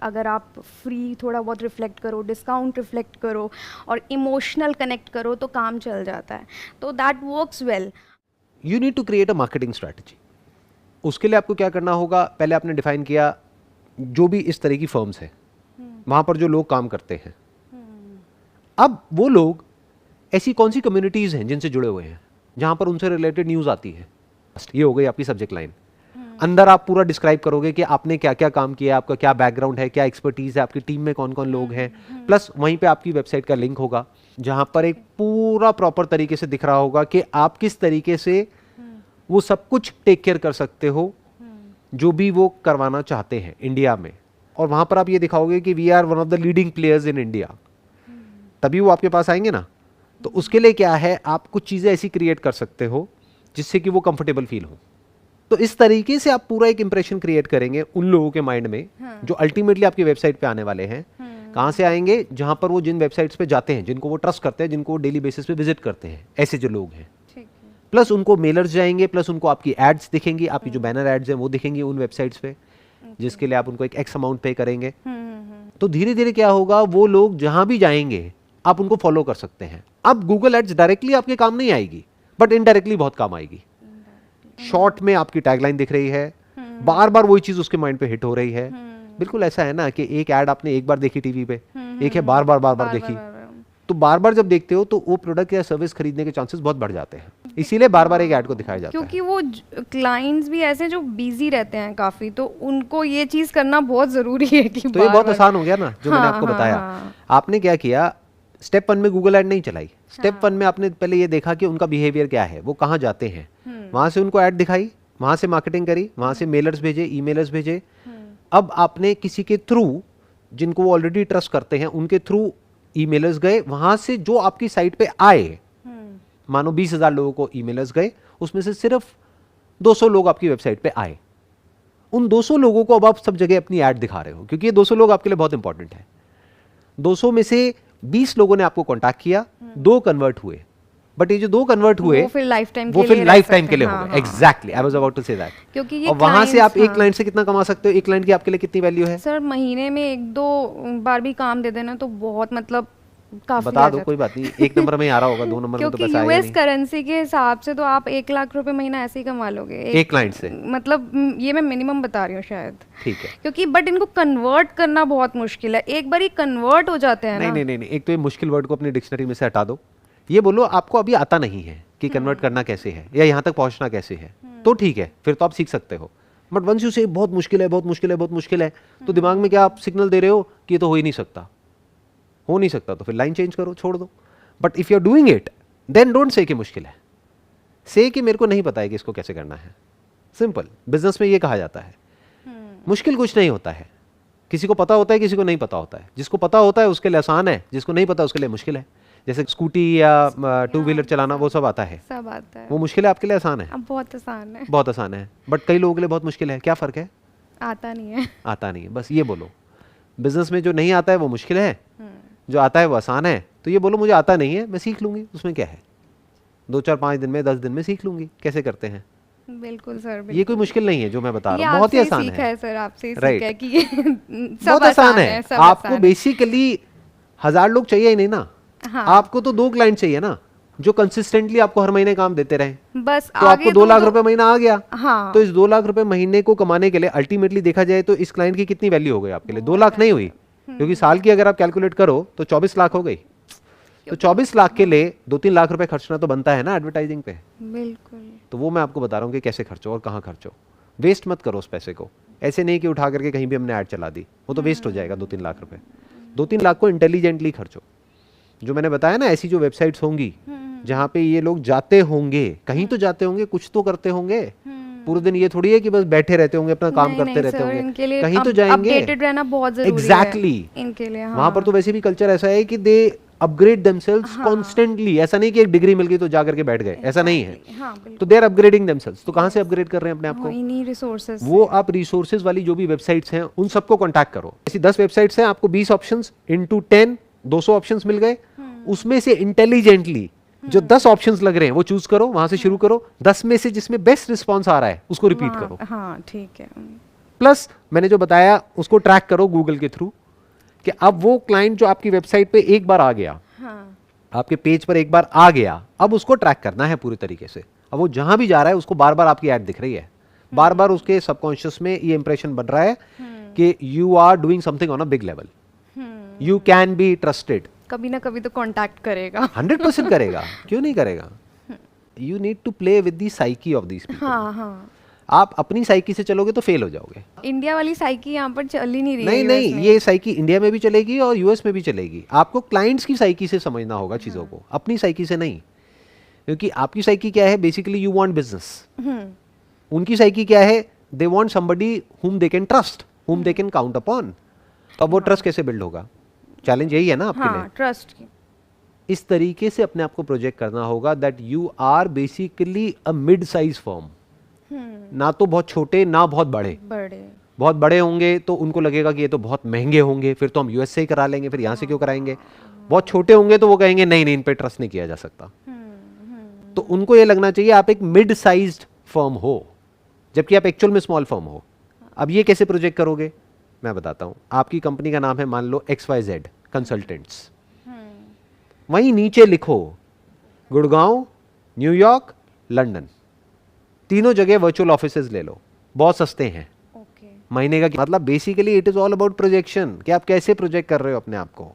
अगर आप फ्री थोड़ा बहुत रिफ्लेक्ट करो, डिस्काउंट रिफ्लेक्ट करो और इमोशनल कनेक्ट करो तो काम चल जाता है, तो that works well. You need to create a marketing strategy. उसके लिए आपको क्या करना होगा, पहले आपने डिफाइन किया जो भी इस तरह की फर्म्स हैं वहाँ पर जो लोग काम करते हैं, अब वो लोग ऐसी कौन सी कम्युनिटीज़ हैं जिनसे जुड़े हुए हैं जहाँ पर उनसे रिलेटेड न्यूज़ आती है। ये हो गई आपकी सब्जेक्ट लाइन। अंदर आप पूरा डिस्क्राइब करोगे कि आपने क्या क्या काम किया, आपका क्या बैकग्राउंड है, क्या एक्सपर्टीज है, आपकी टीम में कौन कौन लोग हैं, प्लस वहीं पे आपकी वेबसाइट का लिंक होगा जहां पर एक पूरा प्रॉपर तरीके से दिख रहा होगा कि आप किस तरीके से वो सब कुछ टेक केयर कर सकते हो जो भी वो करवाना चाहते हैं इंडिया में। और वहां पर आप ये दिखाओगे कि we are one of the leading players in India, तभी वो आपके पास आएंगे ना। तो उसके लिए क्या है, आप कुछ चीज़ें ऐसी क्रिएट कर सकते हो जिससे कि वो कंफर्टेबल फील हो। तो इस तरीके से आप पूरा एक इंप्रेशन क्रिएट करेंगे उन लोगों के माइंड में जो अल्टीमेटली आपकी वेबसाइट पे आने वाले हैं। कहाँ से आएंगे, जहां पर वो जिन वेबसाइट्स पे जाते हैं, जिनको वो ट्रस्ट करते हैं, जिनको वो डेली बेसिस पे विजिट करते हैं, ऐसे जो लोग हैं। प्लस उनको मेलर्स जाएंगे, प्लस उनको आपकी एड्स दिखेंगी, आपकी जो बैनर एड्स हैं वो दिखेंगी उन वेबसाइट्स पे, जिसके लिए आप उनको एक एक्स अमाउंट पे करेंगे। तो धीरे धीरे क्या होगा, वो लोग जहां भी जाएंगे आप उनको फॉलो कर सकते हैं। अब गूगल एड्स डायरेक्टली आपके काम नहीं आएगी, बट इनडायरेक्टली बहुत काम आएगी। शॉर्ट में आपकी टैगलाइन दिख रही है, बार बार वही चीज उसके माइंड पे हिट हो रही है। बिल्कुल ऐसा है ना कि एक ऐड आपने एक बार देखी टीवी पे, एक है बार बार देखी, तो बार बार जब देखते हो तो वो प्रोडक्ट या सर्विस खरीदने के चांसेस बहुत बढ़ जाते हैं। इसीलिए बार बार एक ऐड को दिखाया जाता है, क्योंकि वो क्लाइंट्स भी ऐसे जो बिजी रहते हैं काफी, तो उनको ये चीज करना बहुत जरूरी है कि तो ये बहुत आसान हो गया ना जो मैंने आपको बताया। आपने क्या किया, स्टेप 1 में गूगल ऐड नहीं चलाई। स्टेप 1 में आपने पहले ये देखा कि उनका बिहेवियर क्या है, वो कहाँ जाते हैं, वहां से उनको ऐड दिखाई, वहां से मार्केटिंग करी, वहां से मेलर्स भेजे, ईमेलर्स भेजे। अब आपने किसी के थ्रू, जिनको वो ऑलरेडी ट्रस्ट करते हैं, उनके थ्रू ईमेलर्स गए, वहां से जो आपकी साइट पे आए, मानो 20,000 लोगों को ईमेलर्स गए, उसमें से सिर्फ 200 लोग आपकी वेबसाइट पे आए। उन 200 लोगों को अब आप सब जगह अपनी ऐड दिखा रहे हो, क्योंकि ये 200 लोग आपके लिए बहुत इंपॉर्टेंट है। 200 में से 20 लोगों ने आपको कांटेक्ट किया, 2 कन्वर्ट हुए, बट ये जो 2 कन्वर्ट हुए वो फिर लाइफ टाइम के लिए हो गए। Exactly, I was about to say that. क्योंकि ये और वहां से आप एक क्लाइंट से कितना कमा सकते हो, एक क्लाइंट की आपके लिए कितनी वैल्यू है? सर महीने में 1-2 बार भी काम दे देना तो बहुत, मतलब काफी बता दो, कोई बात नहीं, 1 नंबर में ही आ रहा होगा, 2 नंबर में तो पैसा आएगा नहीं। यूएस करेंसी के हिसाब से तो आप 1 लाख रुपए महीना ऐसे ही कमा लोगे एक क्लाइंट से, मतलब ये मैं मिनिमम बता रही हूँ शायद। ठीक है, क्योंकि बट इनको कन्वर्ट करना बहुत मुश्किल है, एक बार ही कन्वर्ट हो जाते हैं ना। नहीं, एक तो ये मुश्किल वर्ड को अपनी डिक्शनरी में से हटा दो। ये बोलो आपको अभी आता नहीं है कि कन्वर्ट करना कैसे है या यहाँ तक पहुँचना कैसे है, तो ठीक है, फिर तो आप सीख सकते हो। बट वंस यू से बहुत मुश्किल है, बहुत मुश्किल है, बहुत मुश्किल है, तो दिमाग में क्या आप सिग्नल दे रहे हो कि ये तो हो ही नहीं सकता, हो नहीं सकता, तो फिर लाइन चेंज करो, छोड़ दो। But if you are doing it, then don't say कि मुश्किल है, से कि मेरे को नहीं पता है कि इसको कैसे करना है। सिंपल, बिजनेस में ये कहा जाता है, मुश्किल कुछ नहीं होता है। किसी को पता होता है, किसी को नहीं पता होता है। जिसको पता होता है उसके लिए आसान है, जिसको नहीं पता उसके लिए मुश्किल है। जैसे स्कूटी या 2 व्हीलर चलाना, वो सब आता है, सब आता है, वो मुश्किल है, आपके लिए आसान है? अब बहुत आसान है, बहुत आसान है, बट कई लोगों के लिए बहुत मुश्किल है। क्या फर्क है? आता नहीं है, आता नहीं है, बस ये बोलो। बिजनेस में जो नहीं आता है वो मुश्किल है, जो आता है वो आसान है। तो ये बोलो मुझे आता नहीं है, मैं सीख लूंगी, उसमें क्या है, 2-4-5 दिन में, 10 दिन में सीख लूंगी कैसे करते हैं। बिल्कुल सर, बिल्कुल। ये कोई मुश्किल नहीं है जो मैं बता रहा हूँ, बहुत ही आसान है सर, आपसे ही राइट, सीखा है कि ये बहुत आसान है। आपको बेसिकली 1000 लोग चाहिए ही नहीं ना, आपको तो 2 क्लाइंट चाहिए ना जो कंसिस्टेंटली आपको हर महीने काम देते रहे, बस। तो आपको 2 लाख रुपए महीना आ गया। हाँ। तो इस 2 लाख रुपए महीने को कमाने के लिए अल्टीमेटली देखा जाए तो इस क्लाइंट की कितनी वैल्यू हो गई आपके लिए? 2 लाख नहीं हुई, क्योंकि साल की अगर आप कैलकुलेट करो तो 24 लाख हो गई। तो 24 लाख के लिए 2-3 लाख रुपए खर्चना तो बनता है ना एडवर्टाइजिंग पे। बिल्कुल। तो वो मैं आपको बता रहा हूँ कि कैसे खर्चो और कहाँ खर्चो। वेस्ट मत करो उस पैसे को, ऐसे नहीं कि उठा करके कहीं भी हमने ऐड चला दी, वो तो वेस्ट हो जाएगा 2-3 लाख रुपए। 2-3 लाख को इंटेलिजेंटली खर्चो। जो मैंने बताया ना, ऐसी जो वेबसाइट्स होंगी जहाँ पे ये लोग जाते होंगे, कहीं तो जाते होंगे, कुछ तो करते होंगे। पूरे दिन ये थोड़ी है कि बस बैठे रहते होंगे, अपना काम करते रहते होंगे, कहीं तो जाएंगे, अपडेटेड रहना बहुत जरूरी है एग्जैक्टली इनके लिए। वहां पर तो वैसे भी कल्चर ऐसा है कि दे अपग्रेड देमसेल्व्स कॉन्स्टेंटली। ऐसा नहीं कि एक डिग्री मिल गई तो जाकर के बैठ गए, ऐसा नहीं है। तो दे आर अपग्रेडिंग देमसेल्व्स। तो कहां से अपग्रेड कर रहे हैं अपने आप को? इन्हीं रिसोर्सेज। वो आप रिसोर्सेज वाली जो भी वेबसाइट्स हैं उन सबको कॉन्टैक्ट करो। ऐसी 10 वेबसाइट्स हैं, आपको 20 ऑप्शंस इनटू 10 200 ऑप्शंस मिल गए, उसमें से इंटेलिजेंटली जो 10 ऑप्शंस लग रहे हैं वो चूज करो, वहां से शुरू करो। 10 में से जिसमें बेस्ट रिस्पॉन्स आ रहा है उसको रिपीट करो। हाँ ठीक है। प्लस मैंने जो बताया उसको ट्रैक करो गूगल के थ्रू कि अब वो क्लाइंट जो आपकी वेबसाइट पे एक बार आ गया, हाँ, आपके पेज पर एक बार आ गया, अब उसको ट्रैक करना है पूरी तरीके से। अब वो जहां भी जा रहा है उसको बार बार आपकी ऐड दिख रही है, बार बार उसके सबकॉन्शियस में ये इंप्रेशन बन रहा है कि you are doing something on a big level, you can be trusted. कभी ना कभी तो कांटेक्ट करेगा। 100% करेगा, क्यों नहीं करेगा। You need to play with the psyche of these people. हाँ हाँ, आप अपनी साइकी से चलोगे तो फेल हो जाओगे। इंडिया वाली साइकी यहाँ पर चल ही नहीं रही नहीं है नहीं, US में। ये साइकी इंडिया में भी चलेगी और यूएस में भी चलेगी। आपको क्लाइंट्स की साइकी से समझना होगा चीज़ों को, अपनी साइकी से नहीं। क्योंकि आपकी साइकी क्या है, बेसिकली यू वांट बिजनेस। उनकी साइकी क्या है, they want somebody whom they can trust, हुम दे कैन काउंट अपॉन। तो अब वो ट्रस्ट कैसे बिल्ड होगा, चैलेंज यही है ना आपके लिए। हाँ, ट्रस्ट की। इस तरीके से अपने आप को प्रोजेक्ट करना होगा that you are basically a mid size firm, ना तो बहुत छोटे ना बहुत बड़े। बहुत बड़े होंगे तो उनको लगेगा कि ये तो बहुत महंगे होंगे, फिर तो हम यूएस से ही करा लेंगे, फिर यहाँ से क्यों कराएंगे। बहुत छोटे होंगे तो वो कहेंगे नहीं नहीं, इन पे ट्रस्ट नहीं किया जा सकता। तो उनको ये लगना चाहिए आप एक मिड साइज्ड फर्म हो, जबकि आप एक्चुअल में स्मॉल फर्म हो। अब ये कैसे प्रोजेक्ट करोगे, मैं बताता हूँ। आपकी कंपनी का नाम है मान लो XYZ कंसल्टेंट्स, वहीं नीचे लिखो गुड़गांव, न्यूयॉर्क, लंदन, तीनों जगह वर्चुअल ऑफिसेज ले लो, बहुत सस्ते हैं। महीने का मतलब basically it is all about projection, कि आप कैसे प्रोजेक्ट कर रहे हो अपने आप को,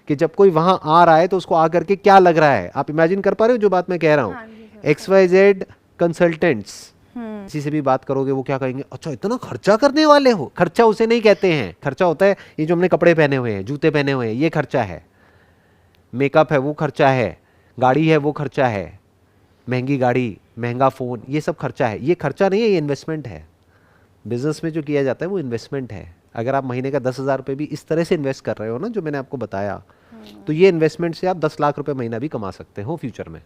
कि जब कोई वहां आ रहा है तो उसको आ करके क्या लग रहा है। आप इमेजिन कर पा रहे हो जो बात मैं कह रहा हूँ। XYZ कंसल्टेंट्स, किसी से भी बात करोगे वो क्या कहेंगे, अच्छा इतना खर्चा करने वाले हो। खर्चा उसे नहीं कहते हैं, खर्चा होता है ये जो हमने कपड़े पहने हुए हैं, जूते पहने हुए हैं, ये खर्चा है। मेकअप है वो खर्चा है, गाड़ी है वो खर्चा है, महंगी गाड़ी, महंगा फ़ोन, ये सब खर्चा है। ये खर्चा नहीं है, ये इन्वेस्टमेंट है। बिजनेस में जो किया जाता है वो इन्वेस्टमेंट है। अगर आप महीने का 10,000 रुपये भी इस तरह से इन्वेस्ट कर रहे हो ना, जो मैंने आपको बताया, तो ये इन्वेस्टमेंट से आप 10 लाख रुपए महीना भी कमा सकते हो फ्यूचर में।